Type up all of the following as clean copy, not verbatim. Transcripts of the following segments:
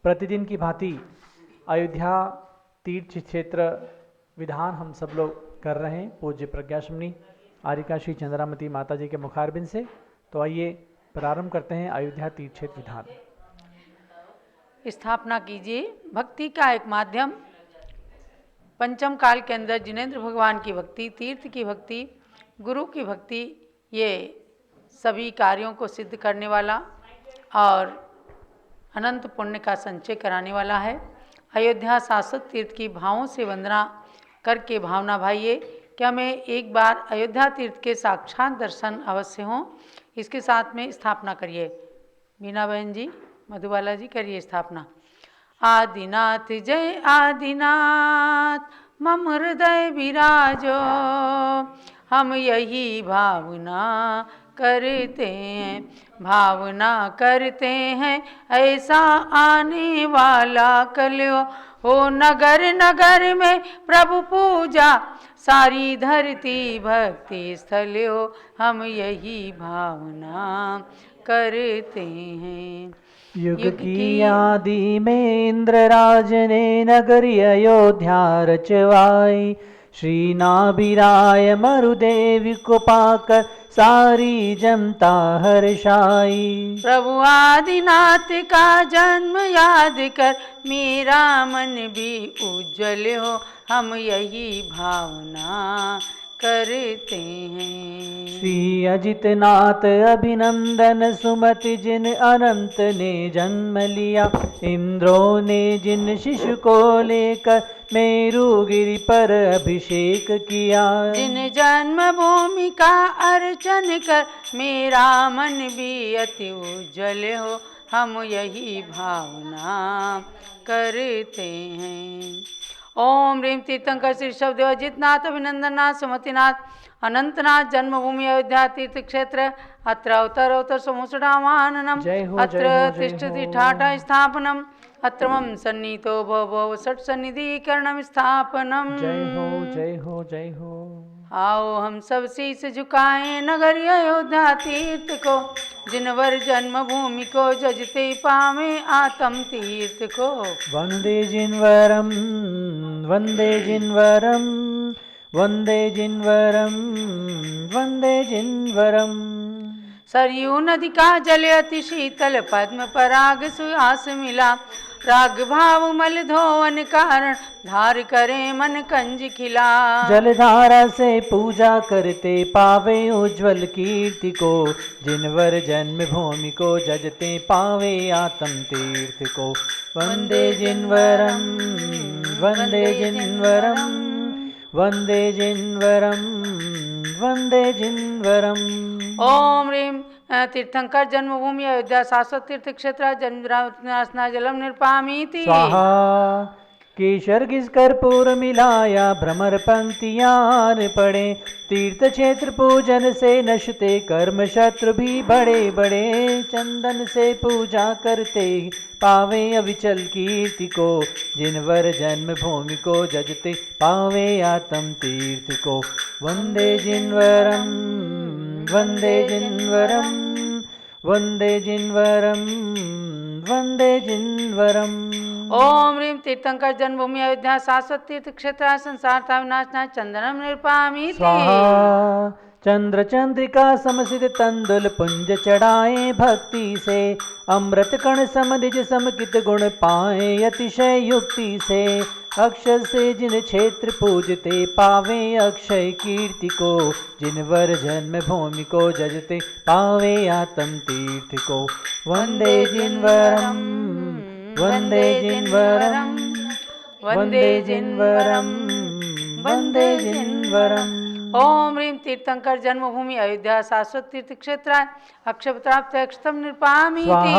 प्रतिदिन की भांति अयोध्या तीर्थ क्षेत्र विधान हम सब लोग कर रहे हैं पूज्य प्रज्ञाश्रमणी आर्यिका श्री चंद्रामती माता जी के मुखारबिंद से। तो आइए प्रारंभ करते हैं अयोध्या तीर्थ क्षेत्र विधान। स्थापना कीजिए भक्ति का एक माध्यम, पंचम काल के अंदर जिनेंद्र भगवान की भक्ति, तीर्थ की भक्ति, गुरु की भक्ति, ये सभी कार्यों को सिद्ध करने वाला और अनंत पुण्य का संचय कराने वाला है। अयोध्या शाश्वत तीर्थ की भावों से वंदना करके भावना भाइये क्या मैं एक बार अयोध्या तीर्थ के साक्षात दर्शन अवश्य हों। इसके साथ में स्थापना करिए। बीना बहन जी, मधुबाला जी करिए स्थापना। आदिनाथ जय आदिनाथ मम हृदय विराजो, हम यही भावना करते हैं, भावना करते हैं ऐसा आने वाला कलयो हो। नगर नगर में प्रभु पूजा, सारी धरती भक्ति स्थल हो, हम यही भावना करते हैं। युग की आदि में इंद्रराज ने नगरी अयोध्या रचवाई, श्री नाभिराय मरुदेव को पाकर सारी जनता हर्षाई। प्रभु आदिनाथ का जन्म याद कर मेरा मन भी उज्जवल हो, हम यही भावना करते हैं। श्री अजितनाथ अभिनंदन सुमति जिन अनंत ने जन्म लिया, इंद्रों ने जिन शिशु को लेकर मेरुगिरि पर अभिषेक किया। जिन जन्मभूमि का अर्चन कर मेरा मन भी अति उज्जवल हो, हम यही भावना करते हैं। ओम ह्रीं तीर्थंकर श्री शब्देव अजितनाथ अभिनंदननाथ सुमतिनाथ अनंतनाथ जन्मभूमि अयोध्या तीर्थ क्षेत्र अत्र अवतर अवतर समुसडावाहननम अत्र तिष्ठति ठाठा स्थापनम अत्र मम सन्नीतो भव षट सन्निधिकरणम स्थापनम। जय हो जय हो जय हो। आओ हम सब शीस झुकाएं नगरी अयोध्या तीर्थ को, जिनवर जन्मभूमि को जजते पावे आत्म तीर्थ को। वंदे जिनवरम वंदे जिनवरम वंदे जिनवरम वंदे जिनवरम। सरयू नदी का जल अति शीतल पद्म पराग सुहास मिला, राग भाव मल धोवन कारण धार करे मन कंज खिला। जलधारा से पूजा करते पावे उज्ज्वल कीर्ति को, जिनवर जन्म भूमि को जजते पावे आत्म तीर्थ को। वंदे जिनवरम वंदे जिनवरम वंदे जिनवरम वंदे जिनवरम। ओम ह्रीं तीर्थंकर जन्मभूमि अयोध्या शाश्वत तीर्थ क्षेत्र जन्मनाशना जलम निर्पामीति। स्वाहा। केशर घिस कर्पूर मिलाया भ्रमर पंक्तियां पड़े, तीर्थ क्षेत्र पूजन से नशते कर्म शत्रु भी बड़े बड़े। चंदन से पूजा करते पावे अविचल कीर्ति को, जिनवर जन्म भूमि को जजते पावे आत्म तीर्थ को। वंदे जिनवरम वंदे जिनवरम वंदे जिनवरम वंदे जिनवरम। ओम ह्रीं तीर्थंकर जन्मभूमि अयोध्या शाश्वत तीर्थ क्षेत्र संसार था विनाशना चंदनम निर्पामीति। स्वाहा। चंद्र चंद्रिका समसित तंदुल पुंज चढ़ाए भक्ति से, अमृत कण समनिज समकित गुण पाए अतिशय युक्ति से। अक्षर से जिन क्षेत्र पूजते पावे अक्षय कीर्ति को, जिनवर जन्म भूमि को जजते पावे आत्म तीर्थ को। वंदे जिनवरम वंदे जिनवरम वंदे जिनवरम वंदे जिनवरम। ओम ह्रीं तीर्थंकर जन्मभूमि अयोध्या शाश्वत तीर्थ क्षेत्र अक्षय प्राप्त अक्षतम निर्पामीति।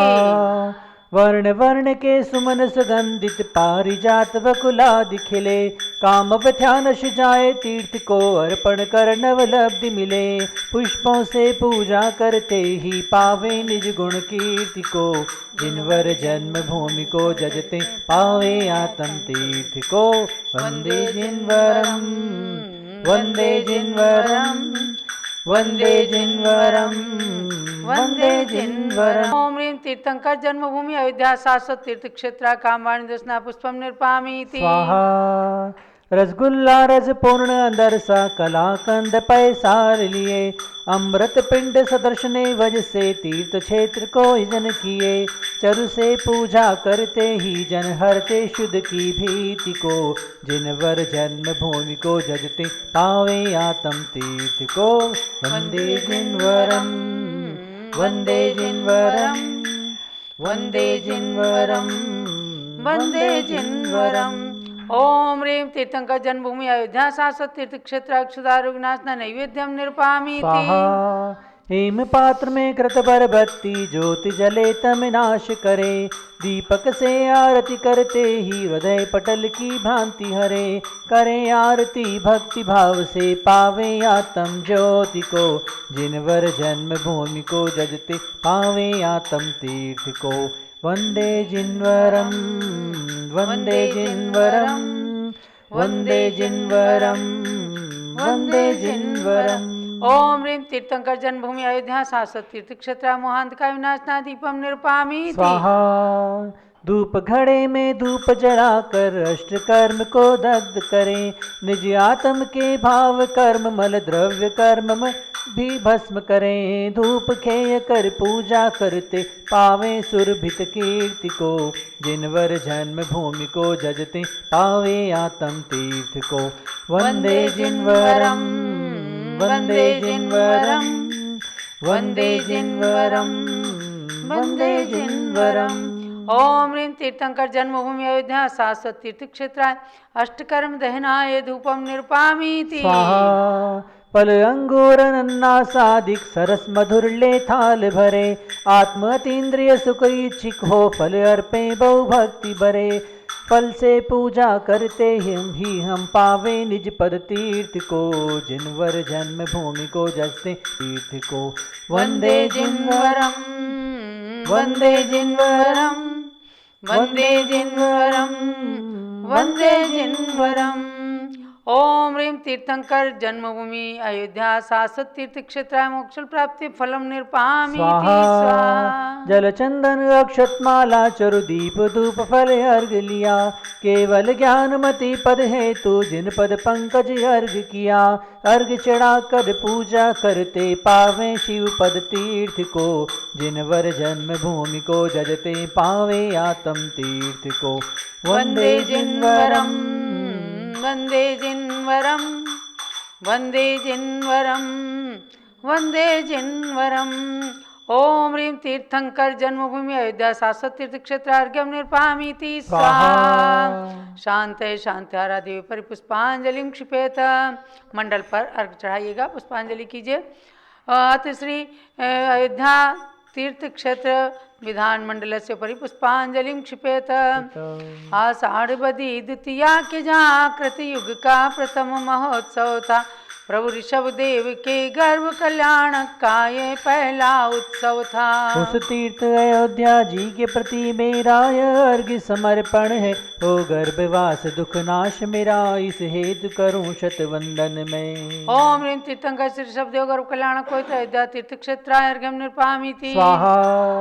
वर्ण वर्ण के सुमन सुगंधित पारिजात वकुलादि खिले, काम व्यथानश जाए तीर्थ को अर्पण कर नवलब्धि मिले। पुष्पों से पूजा करते ही पावे निज गुण कीर्ति को, जिनवर जन्म भूमि को जजते पावे आत्म तीर्थ को। वंदे जिनवरम वंदे जिनवरम वंदे जिनवरम वंदे जिनवरम। ओम ह्रीं तीर्थंकर जन्मभूमि अयोध्या शाश्वत तीर्थ क्षेत्र कामवाणी दर्शना पुष्पम निर्पामीति। स्वाहा। रसगुल्ला रस पूर्ण अंदर सा कलाकंद पैसार लिए, अमृत पिंड सदर्शने वज से तीर्थ क्षेत्र को जन किए। चरु से पूजा करते ही जन हरते शुद्ध की भीति को, जिनवर जन्म भूमि को जजते पावे आत्म तीर्थ को। वंदे जिनवरम वंदे जिनवरम वंदे जिनवरम वंदे जिनवरम। ओम ह्रीं तीर्थंकर जन्मभूमि अयोध्या शाश्वत तीर्थ क्षेत्र अक्षुधा रुग्नाशना नैवेद्यम निर्पामीति। हेम पात्र में कृत बरबत्ती ज्योति जले तम नाश करे, दीपक से आरती करते ही हृदय पटल की भ्रांति हरे। करें आरती भक्ति भाव से पावे आत्म ज्योति को, जिनवर जन्म भूमि को जजते पावे आत्म तीर्थ को। वंदे जिनवरम वंदे जिनवरम वंदे जिनवरम वंदे जिनवरम। ओम ह्रीं तीर्थंकर जन्मभूमि अयोध्या शाश्वत तीर्थ क्षेत्र मोहांतका विनाशना दीपम निर्पामीति। स्वाहा। धूप घड़े में धूप जलाकर अष्ट कर्म को दग्ध करें, निज आत्म के भाव कर्म मल द्रव्य कर्म भी भस्म करें। धूप खेय कर पूजा करते पावे सुरभित कीर्ति को, जिनवर जन्म भूमि को जजते पावे आत्म तीर्थ को। वंदे जिनवरम वंदे जिनवरम वंदे जिनवरम वंदे जिनवरम। ओम ह्रीं तीर्थंकर जन्मभूमि अयोध्या शाश्वत तीर्थ क्षेत्र अष्टकर्म दहनाय धूपम निर्पामीति। स्वाहा। फल अंगूर अन्नासादिक सरस मधुर ले थाल भरे, आत्म अतीन्द्रिय सुख इच्छिक हो फल अर्पे बहु भक्ति भरे। फल से पूजा करते ही हम पावे निज पद तीर्थ को, जिनवर जन्म भूमि को जजते तीर्थ को। वंदे जिनवरम वंदे जिनवरम वंदे जिनवरम वंदे जिनवरम। ओम ह्रीं तीर्थंकर जन्मभूमि अयोध्या शाश्वत तीर्थ क्षेत्र मोक्ष प्राप्ति फलम निर्पामीति। स्वाहा। जल चंदन अक्षत माला चरु दीप धूप फल अर्घ लिया, केवल ज्ञानमति पद हेतु जिन पद पंकज अर्घ किया। अर्घ चढ़ा कर पूजा करते पावे शिव पद तीर्थ को, जिनवर जन्म भूमि को जजते पावे आत्म तीर्थ को। वंदे जिनवरम वंदे जिनवरम वंदे जिनवरम वंदे जिनवरम। ओम ह्रीं तीर्थंकर जन्मभूमि अयोध्या शाश्वत तीर्थ क्षेत्र अर्घ्यम निर्पामीति। स्वाहा। शांतये शांति आराध्य परिपुष्पांजलि क्षिपेत। मंडल पर अर्घ चढ़ाइएगा, पुष्पांजलि कीजिए। अत श्री अयोध्या तीर्थ क्षेत्र विधान मंडल से परिपुष्पांजलि क्षिपेत। आषाढ़ द्वितीया के जहाँ कृतयुग का प्रथम महोत्सव था, प्रभु ऋषभ देव के गर्भ कल्याण का ये पहला उत्सव था। उस तीर्थ अयोध्या जी के प्रति मेरा यह अर्घ्य समर्पण है, ओ गर्भवास दुख नाश मेरा इस हेतु करूं शत वंदन में। ओम ह्रीं तीर्थंकर श्री ऋषभ देव गर्भ कल्याण को अयोध्या तीर्थ क्षेत्र अर्घ्यम निर्पामीति। स्वाहा।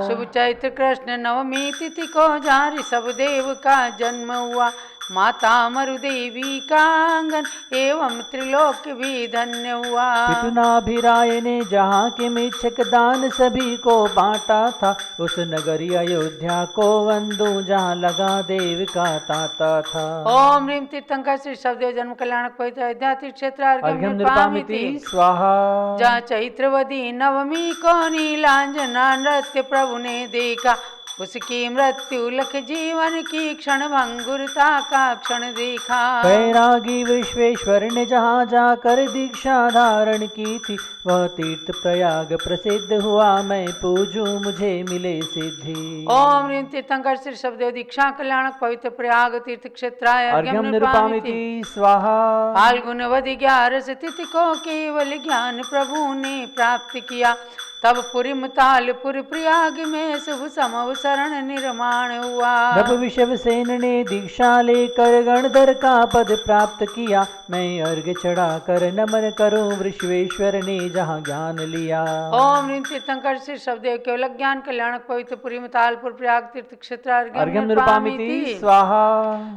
शुभ चैत्र कृष्ण नवमी तिथि को जहाँ ऋषभ देव का जन्म हुआ, माता मरुदेवी का आंगन एवं त्रिलोक भी धन्य हुआ। पितुनाभिराय ने जहाँ के मिच्छक दान सभी को बांटा था, उस नगरी अयोध्या को वंदू जहाँ लगा देव का ताता था। ओम ह्रीं तीर्थंकर श्री ऋषभदेव जन्म कल्याण पवित्र अयोध्या तीर्थ क्षेत्र अर्घ्यम निर्पामीति। स्वाहा। जहाँ चैत्रवदी नवमी को नीलांजना नृत्य प्रभु ने देखा, उसकी मृत्यु लख जीवन की क्षण भंगुरता का क्षण देखा। बैरागी विश्वेश्वर ने जहाँ जाकर दीक्षा धारण की थी, वह तीर्थ प्रयाग प्रसिद्ध हुआ, मैं पूजूं मुझे मिले सिद्धि। ओम ह्रीं तीर्थंकर श्री शब्देव दीक्षा कल्याणक पवित्र प्रयाग तीर्थ क्षेत्राय अर्घ्यम निरुपामिति स्वाहा। फाल्गुन वधि 11 तिथि को केवल ज्ञान प्रभु ने प्राप्त किया, तब पुरी तालपुर प्रयाग में शुभ समवसरण निर्माण हुआ। नभ विषव सेन ने दीक्षा लेकर गणधर का पद प्राप्त किया, मैं अर्घ्य चढ़ा कर नमन करूं विश्वेश्वर ने जहाँ ज्ञान लिया। ओम ह्रीं तीर्थंकर श्री शब्देव केवल ज्ञान कल्याणक पवित्र पुरी तालपुर प्रयाग तीर्थ क्षेत्र अर्घ्यम निरुपामिति स्वाहा।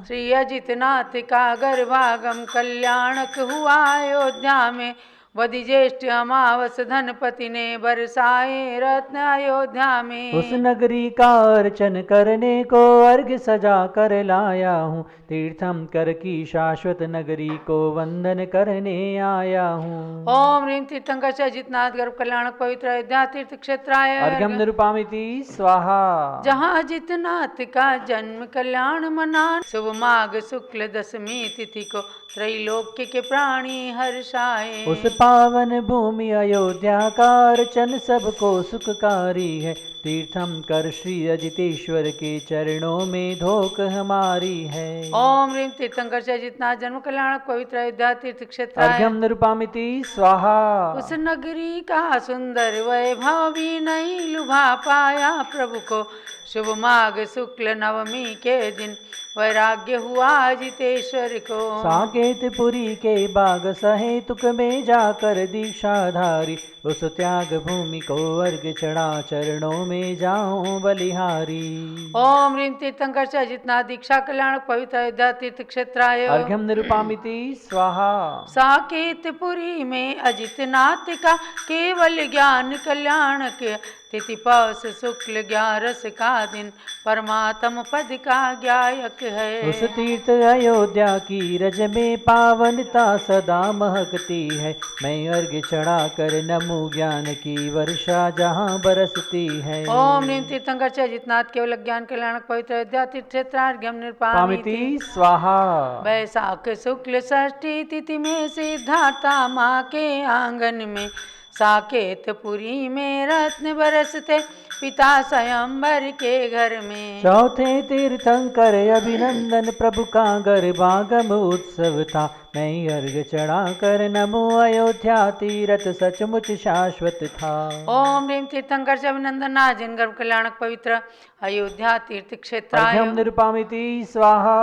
श्री अजितनाथ का गर्भागम कल्याणक हुआ अयोध्या में, वधि ज्येष्ठ अमावस धनपति ने बरसाए रत्न अयोध्या में। उस नगरी का अर्चन करने को अर्घ्य सजा कर लाया हूँ, तीर्थम कर की शाश्वत नगरी को वंदन करने आया हूँ। ओम ह्रीं तीर्थंकर से अजितनाथ गर्भ कल्याणक पवित्र अयोध्या तीर्थ क्षेत्राय अर्घ्यम निरुपामिति स्वाहा। जहाँ अजितनाथ का जन्म कल्याण मना, शुभ माघ शुक्ल दशमी तिथि को त्रैलोक्य के प्राणी हर्षाए। उस पावन भूमि अयोध्या का अर्चन सबको सुखकारी है, तीर्थम कर श्री अजितेश्वर के चरणों में धोक हमारी है। ओम ह्रीं तीर्थंकर से अजितनाथ जन्म कल्याणक पवित्र अयोध्या तीर्थ क्षेत्र अर्घ्यम निरुपामिति स्वाहा। उस नगरी का सुंदर वैभव भी नहीं लुभा पाया प्रभु को, शुभ माघ शुक्ल नवमी के दिन वैराग्य हुआ अजितेश्वर को। साकेतपुरी के बाग सहेतुक में जाकर दीक्षाधारी, उस त्याग भूमि को अर्घ्य चढ़ा चरणों में जाऊं बलिहारी। ओम ह्रीं तीर्थंकर से अजितनाथ दीक्षा कल्याणक पवित्र अयोध्या तीर्थ क्षेत्राय अर्घ्यम निरुपामिति स्वाहा। साकेतपुरी में अजितनाथ का केवल ज्ञान कल्याणक तिथि पौष शुक्ल 11 का दिन परमात्म पद का गायक है। उस तीर्थ अयोध्या की रज में पावनता सदा महकती है, मैं अर्घ्य चढ़ा कर नमो ज्ञान की वर्षा जहाँ बरसती है। ओम ह्रीं तीर्थंकर से अजितनाथ केवल ज्ञान कल्याणक पवित्र अयोध्या तीर्थ क्षेत्र अर्घ्यम निरुपामिति स्वाहा। वैशाख शुक्ल षष्ठी तिथि में सिद्धार्था माँ के आंगन में, साकेतपुरी में रत्न बरसते पिता स्वयंवर के घर में। चौथे तीर्थंकर अभिनंदन प्रभु का गर्भागम उत्सव था, मैं अर्घ्य चढ़ा कर नमो अयोध्या तीरथ सचमुच शाश्वत था। ओम ह्रीं तीर्थंकर से अभिनंदन जिन गर्भ कल्याणक पवित्र अयोध्या तीर्थ क्षेत्र अर्घ्यम निरुपामिति स्वाहा।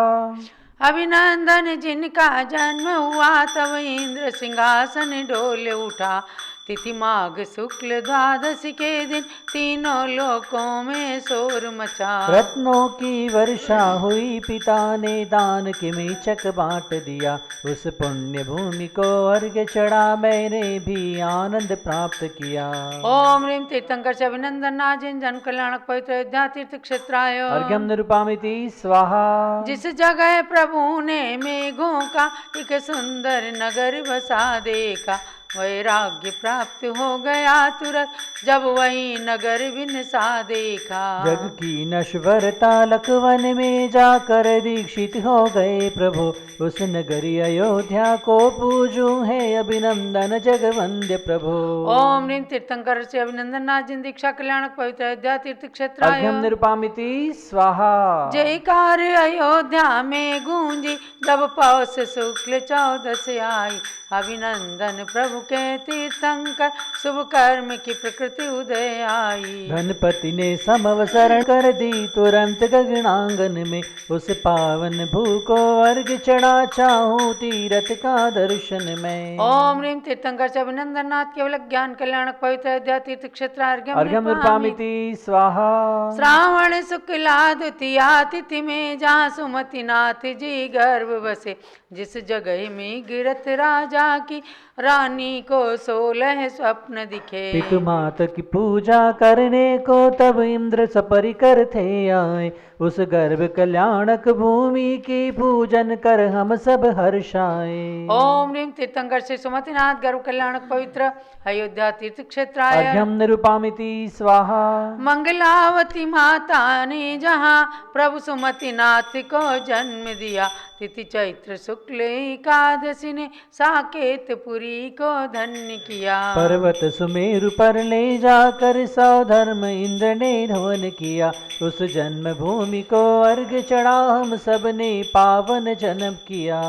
अभिनंदन जिनका जन्म हुआ, तब इंद्र सिंहासन डोल उठा, तिथि माघ शुक्ल द्वादशी के दिन तीनों लोकों में शोर मचा। रत्नों की वर्षा हुई, पिता ने दान के मेचक बांट दिया, उस पुण्य भूमि को अर्घ्य चढ़ा मैंने भी आनंद प्राप्त किया। ओम ह्रीं तीर्थंकर से अभिनंदन जिन जन कल्याणक पवित्र अयोध्या तीर्थ क्षेत्राय अर्घ्यम निरुपामिति स्वाहा। जिस जगह प्रभु ने मेघों का एक सुंदर नगर बसा देखा, वैराग्य प्राप्त हो गया तुरंत जब वही नगर बिनसा देखा। जग की नश्वरता लखवन में जाकर दीक्षित हो गए प्रभु, उस नगरी अयोध्या को पूजूं है अभिनंदन जगवंद्य प्रभु। ओम ह्रीं तीर्थंकर से अभिनंदन जिन दीक्षा कल्याणक पवित्र अयोध्या तीर्थ क्षेत्र अर्घ्यम निरुपामिति स्वाहा। जयकार अयोध्या में गूंजी जब पौष शुक्ल 14 आई, अभिनंदन प्रभु के तीर्थंकर शुभ कर्म की प्रकृति उदय आई। धनपति ने समवसरण कर दी तुरंत गगनांगन में, उस पावन भू को अर्घ्य चढ़ा चाहूं तीरथ का दर्शन में। ओम ह्रीं तीर्थंकर से अभिनंदन केवल ज्ञान कल्याणक पवित्र अयोध्या तीर्थ क्षेत्र अर्घ्यम निरुपामिति स्वाहा। श्रावण शुक्ला द्वितीया तिथि में जहाँ सुमति नाथ जी गर्भ बसे, जिस जगह में गिरत राज राजा की रानी को 16 स्वप्न दिखे। पितु मात की पूजा करने को तब इंद्र सपरिकर थे आए, उस गर्भ कल्याणक भूमि की पूजन कर हम सब हर्षाए। ओम ह्रीं तीर्थंकर श्री सुमतिनाथ गर्भ कल्याणक पवित्र अयोध्या तीर्थ क्षेत्राय। अर्घ्यम निरुपामिति स्वाहा। मंगलावती माता ने जहाँ प्रभु सुमतिनाथ को जन्म दिया, तिथि चैत्र शुक्ल एकादशी ने साकेतपुरी को धन्य किया। पर्वत सुमेरु पर ले जाकर सौधर्म इंद्र ने हवन किया, उस जन्म भूमि को अर्घ चढ़ा हम सब ने पावन जन्म किया।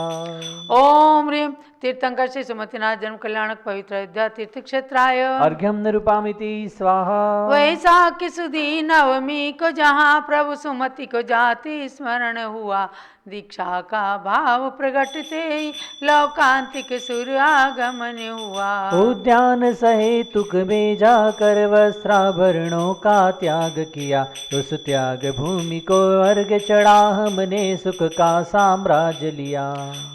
ओम ह्रीं तीर्थंकर श्री सुमतिनाथ जन्म कल्याणक पवित्र अयोध्या तीर्थ क्षेत्राय। अर्घ्यम निरुपामिति स्वाहा। वैशाख सुदी नवमी को जहाँ प्रभु सुमति को जाति स्मरण हुआ, दीक्षा का भाव प्रगटते ही लौकांतिक सुर आगमन हुआ। उद्यान सहेतुक में जाकर वस्त्राभरणों का त्याग किया, उस त्याग भूमि को अर्घ चढ़ा हमने सुख का साम्राज्य लिया।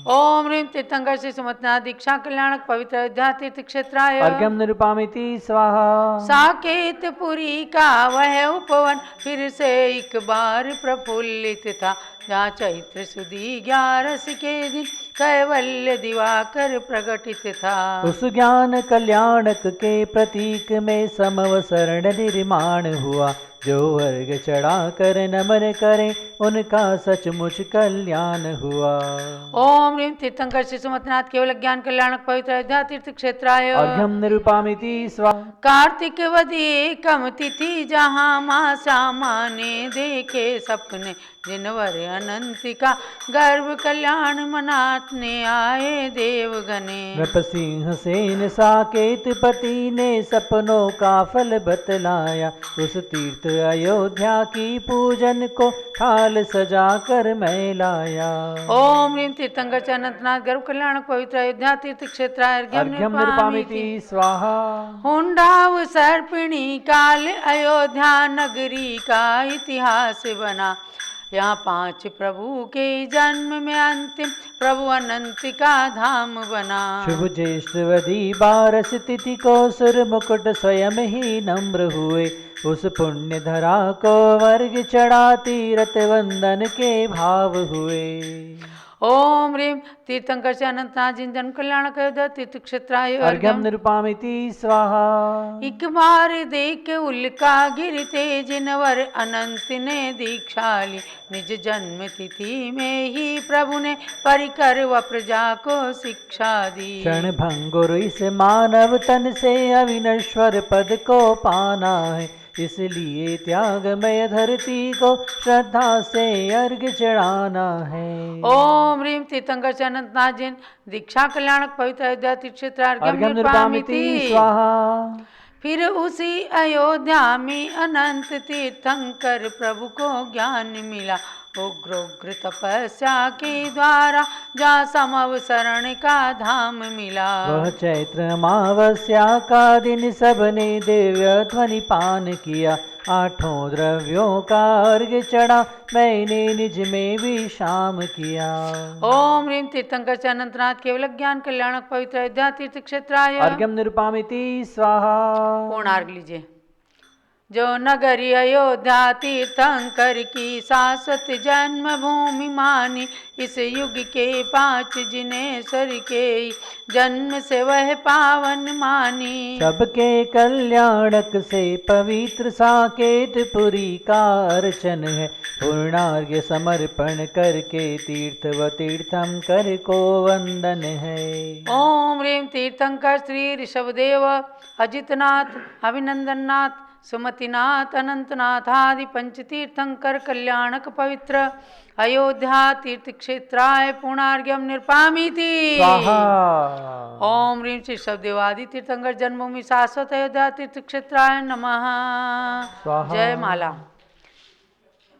ओम ह्रीं तीर्थंकर श्री सुमतिनाथ दीक्षा कल्याणक पवित्र अयोध्या तीर्थ क्षेत्राय। अर्घ्यम निरुपामिति स्वाहा। साकेतपुरी का वह उपवन फिर से एक बार प्रफुल्लित था, जहाँ चैत्र सुदी 11 के दिन कैवल्य दिवाकर प्रकटित था। उस ज्ञान कल्याणक के प्रतीक में समवसरण निर्माण हुआ, जो वर्ग चढ़ा कर नमन करे उनका सचमुच कल्याण हुआ। ओम ह्रीं तीर्थंकर श्री सुमतिनाथ केवल ज्ञान कल्याणक पवित्र अयोध्या तीर्थ क्षेत्राय। अर्घ्यम निरुपामिति स्वाहा। कार्तिक वदी एकम तिथि जहाँ माँ श्यामा ने देखे सपने, जिनवर अनंतिका गर्भ कल्याण मनाने आए देवगणे। नृपसिंह सेन साकेत पति ने सपनों का फल बतलाया, उस तीर्थ अयोध्या की पूजन को थाल सजा कर मैं लाया। ओम ह्रीं तीर्थंकर अनंतनाथ गर्भ कल्याणक पवित्र अयोध्या तीर्थ क्षेत्राय। अर्घ्यम निरुपामिति स्वाहा। हुंडाव सर्पिणी काल अयोध्या नगरी का इतिहास बना, यहाँ 5 प्रभु के जन्म में अंतिम प्रभु अनंतिका धाम बना। शुभ ज्येष्ठवदी 12 तिथि को सुर मुकुट स्वयं ही नम्र हुए, उस पुण्य धरा को वर्ग चढ़ा तीरथ वंदन के भाव हुए। ओम ह्रीं तीर्थंकर से अनंतनाथ जिन जन्म कल्याणक अयोध्या तीर्थ क्षेत्राय। अर्घ्यम निरुपामिति स्वाहा। एक बार देख उल्का गिरते जिनवर अनंत ने दीक्षा ली, निज जन्म तिथि में ही प्रभु ने परिकर व प्रजा को शिक्षा दी। क्षण भंगुर इस मानव तन से अविनश्वर पद को पाना है, इसलिए त्यागमय धरती को श्रद्धा से अर्घ चढ़ाना है। ओम ह्रीं तीर्थंकर से अनंतनाथ जिन दीक्षा कल्याणक पवित्र अयोध्या तीर्थ क्षेत्र। अर्घ्यम निरुपामिति स्वाहा। फिर उसी अयोध्या में अनंत तीर्थंकर प्रभु को ज्ञान मिला, उग्रोग्र तपस्या के द्वारा जा समवसरण का धाम मिला। वह चैत्र अमावस्या का दिन सबने दिव्य ध्वनि पान किया, 8 द्रव्यों का अर्घ चढ़ा मैंने निज में विश्राम किया। ओम ह्रीं तीर्थंकर से अनंतनाथ केवल ज्ञान कल्याणक पवित्र अयोध्या तीर्थ क्षेत्राय। अर्घ्यम निरुपामिति स्वाहा। पूर्णार्घ लीजिए। जो नगरी अयोध्या तीर्थंकर की शाश्वत जन्मभूमि मानी, इस युग के 5 जिनेश्वर के जन्म से वह पावन मानी। सबके कल्याणक से पवित्र साकेतपुरी का अर्चन है, पूर्णार्घ्य समर्पण करके तीर्थ व तीर्थम कर को वंदन है। ओम ह्रीं तीर्थंकर श्री ऋषभदेव अजितनाथ अभिनंदननाथ सुमतिनाथ अनंतनाथ आदि 5 तीर्थंकर कल्याणक पवित्र अयोध्या तीर्थ क्षेत्राय। पूर्णार्घ्यम निरुपामिति स्वाहा। ओम ह्रीं श्री ऋषभदेवादि तीर्थंकर जन्मभूमि शाश्वत अयोध्या तीर्थ क्षेत्राय नमः। स्वाहा। जय माला।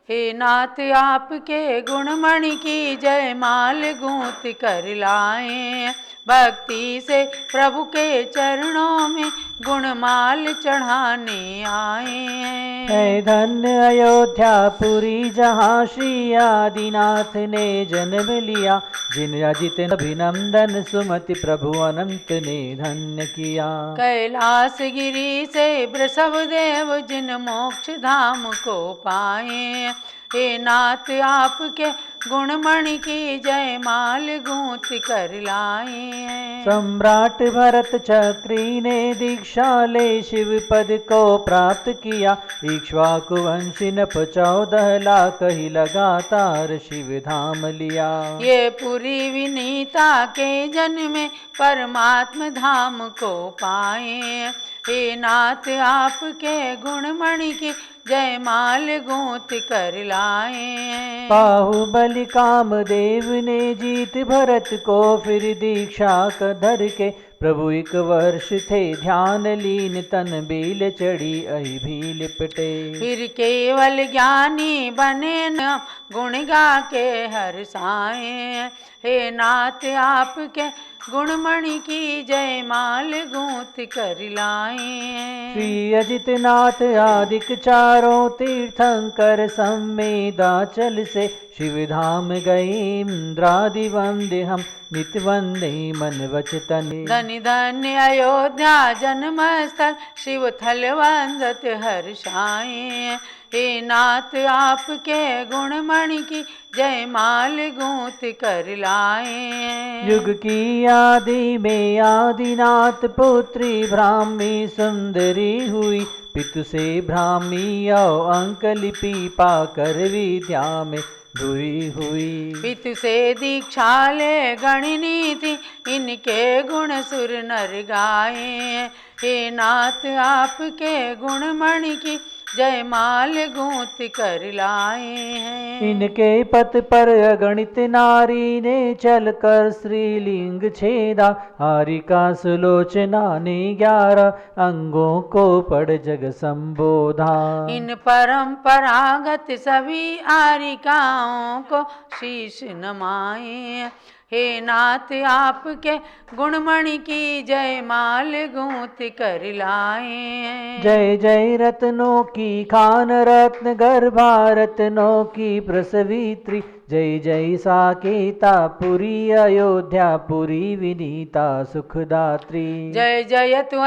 हे नाथ आपके गुणमणि की जय माल गूंथ कर लाए, भक्ति से प्रभु के चरणों में गुणमाल चढ़ाने आए हैं। है धन्य अयोध्यापुरी जहाँ श्री आदिनाथ ने जन्म लिया, जिन अजित अभिनंदन सुमति प्रभु अनंत ने धन्य किया। कैलाश गिरी से वृषभ देव जिन मोक्ष धाम को पाए, हे नाथ आपके गुणमणि की जयमाल गूंथ कर लाए। सम्राट भरत चक्री ने दीक्षा ले शिव पद को प्राप्त किया, इक्ष्वाकु वंशी नप 14 लाख ही लगातार शिव धाम लिया। ये पुरी विनीता के जन्म परमात्म धाम को पाए, हे नाथ आपके गुणमणि की जयमाल गूंथ कर लाए। बाहुबली कामदेव ने जीत भरत को फिर दीक्षा धर के, प्रभु 1 वर्ष थे ध्यान लीन तन बेल चढ़ी अहि भी लिपटे। फिर केवल ज्ञानी बने न गुण गा के हर्षाए, हे नाथ आपके गुणमणि की जयमाल गूंथ कर लाए। श्री अजितनाथ आदिक चारों तीर्थंकर समेदाचल से, शिव धाम गए इंद्रादि वंदे हम नित वंदे मन वचतन। धन्य धन्य अयोध्या जन्म स्थल शिव थल वंदत हर्षाए, हे नाथ आपके गुणमणि की जयमाल गूंथ कर लाए। युग की आदि में आदिनाथ पुत्री ब्राह्मी सुंदरी हुई, पितु से ब्राह्मी और अंक लिपि पाकर विद्या में धुरी हुई। पितु से दीक्षा ले गणिनी थी इनके गुण सुर नर गाए, हे नाथ आपके गुणमणि की जयमाल गूंथ कर लाए हैं। इनके पथ पर अगणित नारी ने चलकर श्रीलिंग छेदा, हारिका सुलोचना ने 11 अंगों को पढ़ जग संबोधा। इन परंपरागत सभी आरिकाओं को शीश नमाए, हे नाथ आपके गुणमणि की जयमाल गूंथ कर लाए। जय जय रत्नों की खान रत्न गर्भा रत्नों की प्रसवित्री, जय जय साकेता पुरी अयोध्यापुरी विनीता सुखदात्री। जय जय तु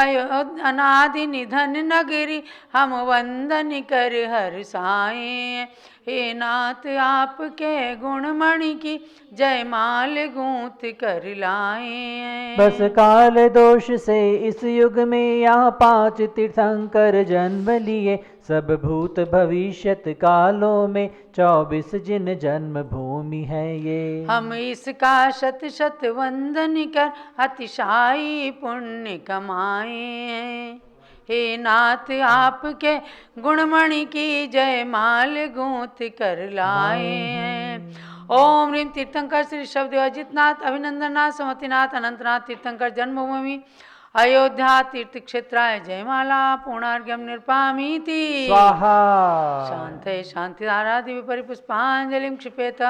अनादि निधन नगरी हम वंदन कर हर्षाए, हे नाथ आपके गुणमणि की जयमाल गूंथ कर लाए। बस काल दोष से इस युग में यहाँ 5 तीर्थंकर जन्म लिए, सब भूत भविष्यत कालों में 24 जिन जन्म भूमि है ये। हम इसका शत शत वंदन कर अतिशायी पुण्य कमाए, हे नाथ आपके गुणमणि की जयमाल गूंथ कर लाए। ओम ह्रीम तीर्थंकर श्री शब्द अजितनाथ अभिनंदननाथ समतिनाथ अनंतनाथ तीर्थंकर जन्मभूमि अयोध्या तीर्थ क्षेत्राय जयमाला पूर्णार्घ्यम निर्पामीति स्वाहा। शांते शांतिधारादि परिपुष्पांजलिं क्षिपेत।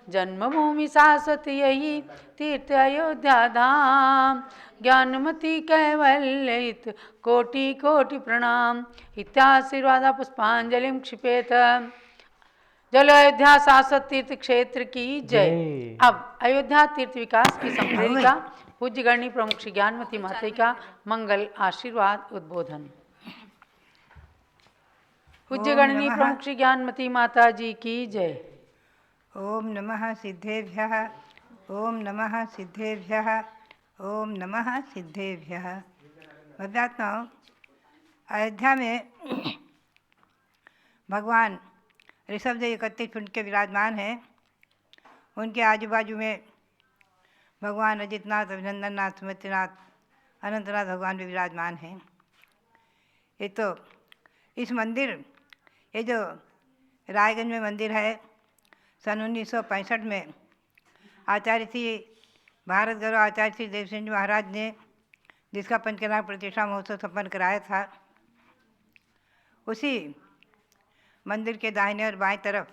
जन्मभूमि शाश्वती यही तीर्थ अयोध्या धाम, ज्ञानमती कैवल्यित कोटि कोटि प्रणाम। इत्याशीर्वादा पुष्पांजलिं क्षिपेत। चलो अयोध्या शाश्वत तीर्थ क्षेत्र की जय। अब अयोध्या तीर्थ विकास की संप्रेरिका पूज्य गणनी प्रमुख श्री ज्ञानमती माता का मंगल आशीर्वाद उद्बोधन। पूज्य गणनी प्रमुख श्री ज्ञानमती माता जी की जय। ओम नमः सिद्धेभ्यः, ओम नमः सिद्धेभ्यः, ओम नमः सिद्धेभ्यः। भव्यात्माओं, अयोध्या में भगवान ऋषभदेव 31 फुट के विराजमान हैं। उनके आजू बाजू में भगवान अजितनाथ अभिनंदननाथ सुमतिनाथ अनंतनाथ भगवान भी विराजमान हैं। ये तो इस मंदिर, ये जो रायगंज में मंदिर है, सन 1965 में आचार्य श्री भारत गौरव आचार्य श्री देवसेन जी महाराज ने जिसका पंचकनाग प्रतिष्ठा महोत्सव संपन्न कराया था, उसी मंदिर के दाहिने और बाएं तरफ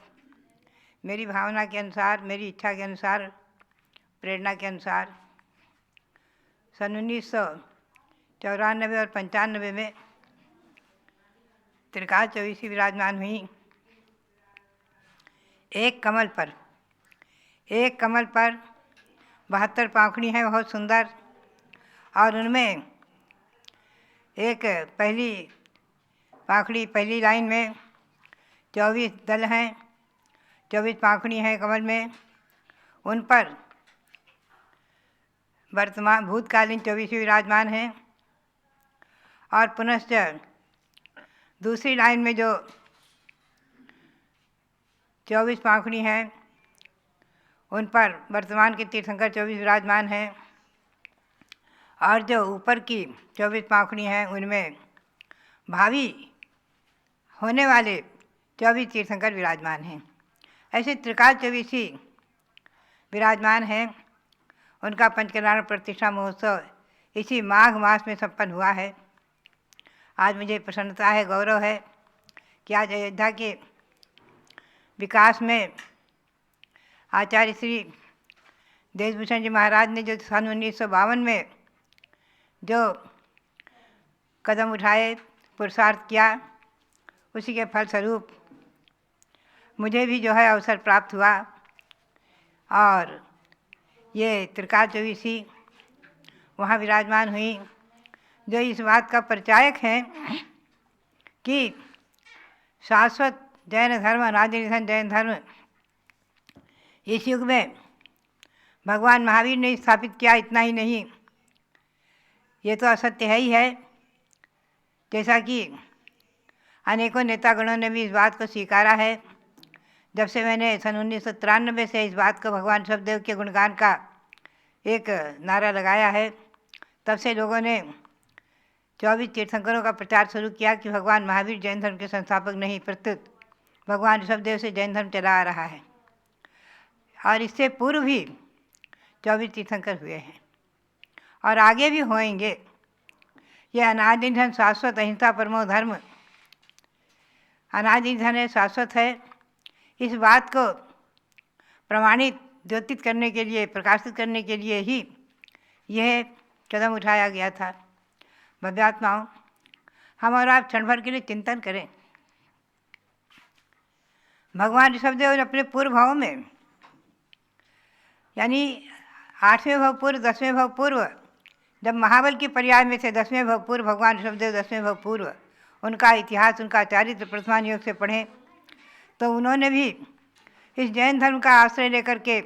मेरी भावना के अनुसार, मेरी इच्छा के अनुसार, प्रेरणा के अनुसार सन 1994 और 95 में त्रिकाल चौबीसी विराजमान हुई। एक कमल पर 72 पाखड़ी हैं, बहुत सुंदर, और उनमें एक पहली पाखड़ी, पहली लाइन में 24 दल हैं, 24 पाखड़ी हैं कमल में। उन पर वर्तमान भूतकालीन 24 विराजमान हैं। और पुनश्च दूसरी लाइन में जो 24 पाखड़ी हैं उन पर वर्तमान के तीर्थंकर 24 विराजमान हैं। और जो ऊपर की 24 पाखड़ी हैं उनमें भावी होने वाले 24 तीर्थंकर विराजमान हैं। ऐसे त्रिकाल चौबीसी विराजमान हैं। उनका पंचकल्याण प्रतिष्ठा महोत्सव इसी माघ मास में संपन्न हुआ है। आज मुझे प्रसन्नता है, गौरव है कि आज अयोध्या के विकास में आचार्य श्री देशभूषण जी महाराज ने जो सन 1952 में जो कदम उठाए, पुरुषार्थ किया, उसी के फलस्वरूप मुझे भी जो है अवसर प्राप्त हुआ। और ये त्रिकाल चौबीसी वहाँ विराजमान हुई, जो इस बात का परिचायक है कि शाश्वत जैन धर्म, अनादि निधन जैन धर्म इस युग में भगवान महावीर ने स्थापित किया। इतना ही नहीं, ये तो असत्य है ही है, जैसा कि अनेकों नेतागणों ने भी इस बात को स्वीकारा है। जब से मैंने सन 1993 से इस बात को भगवान ऋषभदेव के गुणगान का एक नारा लगाया है, तब से लोगों ने 24 तीर्थंकरों का प्रचार शुरू किया कि भगवान महावीर जैन धर्म के संस्थापक नहीं, प्रत्युत भगवान ऋषभदेव से जैन धर्म चला आ रहा है। और इससे पूर्व भी 24 तीर्थंकर हुए हैं और आगे भी होएंगे। यह अनादि निधन शाश्वत अहिंसा परमो धर्म, अनादि निधन है, शाश्वत है। इस बात को प्रमाणित, द्योतित करने के लिए, प्रकाशित करने के लिए ही यह कदम उठाया गया था। भव्यात्माओं, हम और आप क्षण भर के लिए चिंतन करें। भगवान ऋषभदेव ने अपने पूर्व भावों में, यानी 8वें भाव पूर्व, 10वें भाव पूर्व, जब महाबल के पर्याय में थे 10वें भाव पूर्व, भगवान ऋषभदेव 10वें भाव पूर्व, उनका इतिहास, उनका चारित्र प्रथमान योग से पढ़ें तो उन्होंने भी इस जैन धर्म का आश्रय लेकर के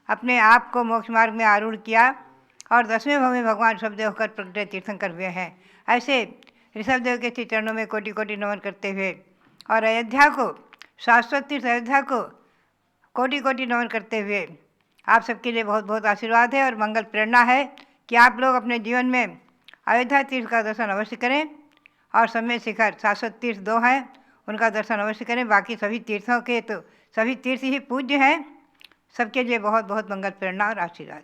अपने आप को मोक्ष मार्ग में आरूढ़ किया और 10वें भाव में भगवान ऋषभदेव होकर प्रकट तीर्थंकर हुए हैं। ऐसे ऋषभदेव के श्री चरणों में कोटि कोटि नमन करते हुए और अयोध्या को, शाश्वत तीर्थ अयोध्या को कोटि कोटि नमन करते हुए आप सबके लिए बहुत बहुत आशीर्वाद है और मंगल प्रेरणा है कि आप लोग अपने जीवन में अयोध्या तीर्थ का दर्शन अवश्य करें। और समय शिखर शाश्वत तीर्थ 2 हैं, उनका दर्शन अवश्य करें। बाकी सभी तीर्थों के तो सभी तीर्थ ही पूज्य हैं। सबके लिए बहुत बहुत मंगल प्रेरणा और आशीर्वाद।